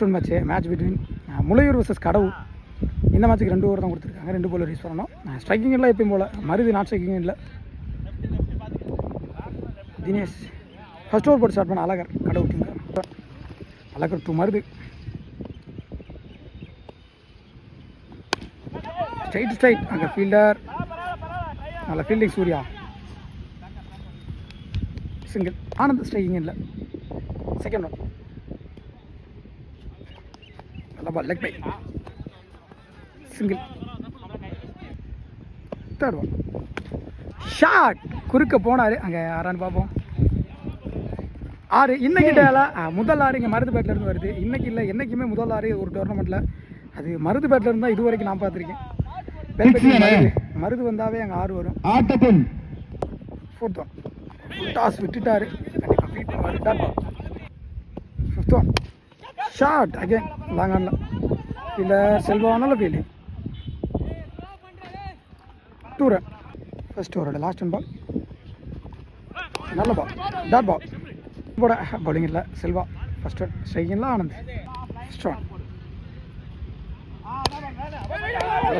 Match between Mulaiyur vs Kadavur. இந்த மேட்ச்சுக்கு 2 over தான் கொடுத்துருக்காங்க. 2 bowler யூஸ் பண்ணணும். ஸ்ட்ரைக்கிங் எல்லாம் எப்பயும் போல் மருது நாட் ஸ்ட்ரைக்கிங் இல்லை. தினேஷ் ஃபர்ஸ்ட் ஓவர் போட்டு ஸ்டார்ட் பண்ண Azhagar Kadavur team. Azhagar to Marudhu. Straight அங்கே ஃபீல்டர் நல்ல fielding Surya. Single. Anand striking இல்லை. செகண்ட் ஒன் நல்ல ball leg bye. Single. Third one shot. குறுக்க போனார். அங்கே யாரான்னு பார்ப்போம். 6 இன்னைக்கிட்ட முதல் 6 இங்கே மருதுபேட்டிலேருந்து வருது. இன்னைக்கு இல்லை, என்றைக்குமே முதல் 6 ஒரு டோர்னமெண்ட்டில் அது மருதுபேட்டிலேருந்து தான் இது வரைக்கும் நான் பார்த்துருக்கேன். மருது வந்தாவே அங்கே 6 வரும். ஃபோர்த் ஒன் டாஸ் விட்டுட்டாரு. கண்டிப்பாக ஃபீட் பண்ணுவார். Third ball. Fifth one shot again long ஆனில். இல்லை செல்வானால ஃபீல்டிங். 2 ரன். ஃபர்ஸ்ட் ஓவரோட லாஸ்ட் ஒன் பால். நல்ல பால். Dot ball. போட பவுலிங் இல்லை செல்வா. ஃபர்ஸ்ட் ஒன் ஸ்ட்ரைக்கிங்கில் ஆனந்த். First one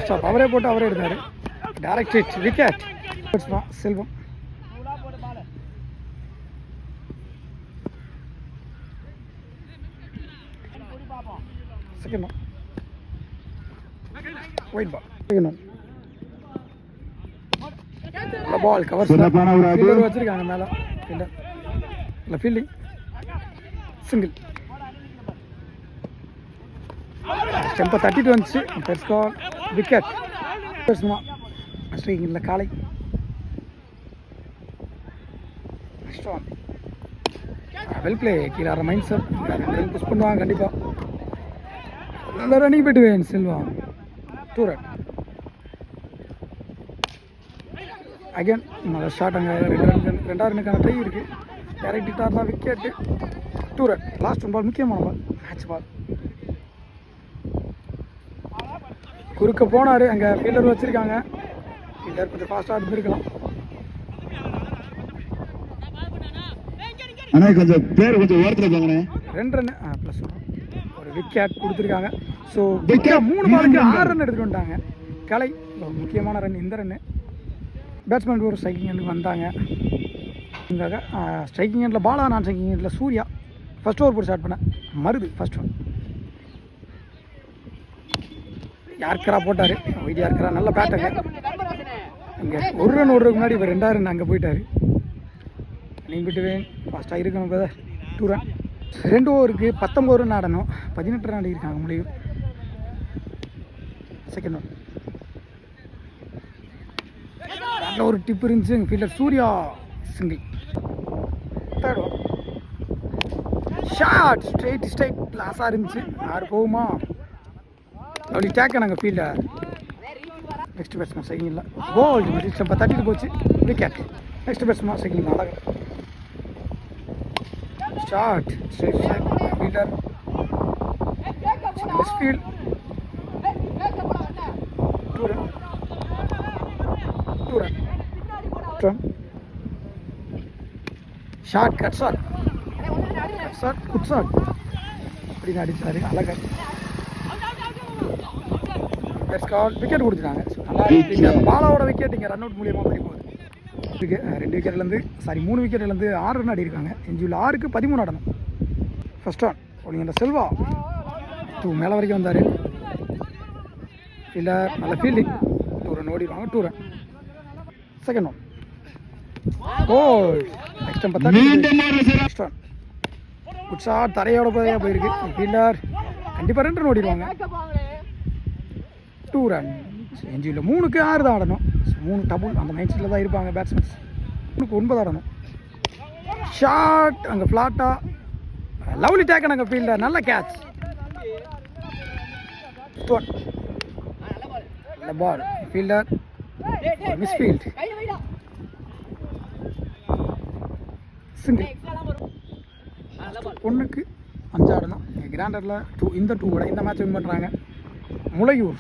stop. அவரே போட்டு அவரே எடுத்தார். Direct hit wicket. Selvam. Second one wide ball. Second one ball cover வச்சிருக்காங்க மேலே. ஃபீல்டர் இல்லை ஃபீல்டிங். சிங்கிள். ஸ்டெம்பை தட்டிட்டு வந்துச்சு. First ball wicket. ஸ்ட்ரைக்கிங் இல்லை காலை. Next one well play. கீழே ஆற மைண்ட் செட். புஷ் பண்ணுவாங்க கண்டிப்பாக. நல்ல ரன்னிங் போயிட்டு செல்வா. 2 ரன். அகேன் நல்ல ஷாட். அங்கே 2 ரன்னுக்கான ட்ரை இருக்குது. டேரக்ட் ஹிட்டார் தான் wicket. 2 run. Last one ball முக்கியமான பால். மேட்ச் பால். குறுக்க போனார். அங்கே ஃபீல்டர் வச்சுருக்காங்க. ஃபீல்டர் கொஞ்சம் ஃபாஸ்ட்டாக இருந்திருக்கலாம். கொஞ்சம் பேர் கொஞ்சம் ஓரத்தில் போங்கண்ணே. 2 ரன் ப்ளஸ் ஒரு விக்கெட் கொடுத்துருக்காங்க. ஸோ விக்கெட் 3 பாலுக்கு 6 ரன் எடுத்துகிட்டு வந்துட்டாங்க. கலை முக்கியமான ரன் இந்த ரன்னு. பேட்ஸ்மேன் ஒரு ஸ்ட்ரைக்கிங் எண்டுக்கு வந்தாங்க. இங்கே ஸ்ட்ரைக்கிங் எண்டில் பாலா, நான் ஸ்ட்ரைக்கிங் எண்டில் சூர்யா. ஃபர்ஸ்ட் ஓவர் போட்டு ஸ்டார்ட் பண்ணேன். Marudhu first one. யார்கரா போட்டார். ஒயிட் யார்கரா நல்ல பேட்டங்க. இங்கே 1 ரன் ஓடுறதுக்கு முன்னாடி இப்போ 2 ரன் அங்கே போயிட்டார். நீங்கள் விட்டுவேன் ஃபாஸ்ட்டாக இருக்கணும் பிரதர். 2 ரன். 2 ஓவருக்கு 19 ரன் ஆடணும். 18 ரன் ஆடிருக்காங்க முடியும். செகண்ட் ஒன் நல்ல ஒரு டிப் இருந்துச்சு. எங்கள் fielder Surya. Single. Third one shot. Straight லாஸாக இருந்துச்சு. 6 போகுமா. அப்படி டேக்க நாங்கள் ஃபீல்டர். நெக்ஸ்ட் பேட்ஸ்மேன் செகண்டில் போல்டு. இப்போ தட்டிட்டு போச்சு. விக்கெட். நெக்ஸ்ட் பேட்ஸ்மேன் செகண்டில் அழகு. Shot straight fielder. Misfield. 2 run. 2 run. Shot cut shot. Good shot அப்படின்னு அடிச்சாரு அழகர். விக்கெட் கொடுத்துட்டாங்க. நல்லா பாலாவோட விக்கெட் இங்கே ரன் அவுட் மூலியமாக போய் போகுது. 2 விக்கெட்லேருந்து 3 விக்கெட்லேருந்து 6 ரன் ஆடிருக்காங்க. எஞ்சியுள்ள 6க்கு 13 ஆடணும். ஃபர்ஸ்ட் ஒன் போலிங் இந்த செல்வா. 2 மேலே வரைக்கும் வந்தார். ஃபீல்டர் நல்ல ஃபீல்டிங். 2 ரன் ஓடிடுவாங்க. 2 ரன். செகண்ட் ஒன் கோல். Next next one good shot. தரையோட போயிருக்கு. ஃபீல்டர் கண்டிப்பாக 2 ரன் ஓடிடுவாங்க. 2 ரன். எஞ்சியில் 3க்கு 6 தான் ஆடணும். 3 டபுள் அந்த மைண்ட் செட்டில் தான் இருப்பாங்க பேட்ஸ்மேன்ஸ். 3க்கு 9 ஆடணும். ஷாட் அங்கே ஃப்ளாட்டாக. லவ்லி டேக்கன் அங்கே ஃபீல்டர். நல்ல கேட்ச். நல்ல பால். Fielder misfield. சிங்கிள். 1க்கு 5 ஆடணும். கிராண்டரில் 2 இந்த 2 கூட இந்த மேட்ச் வின் பண்ணுறாங்க முளையூர்.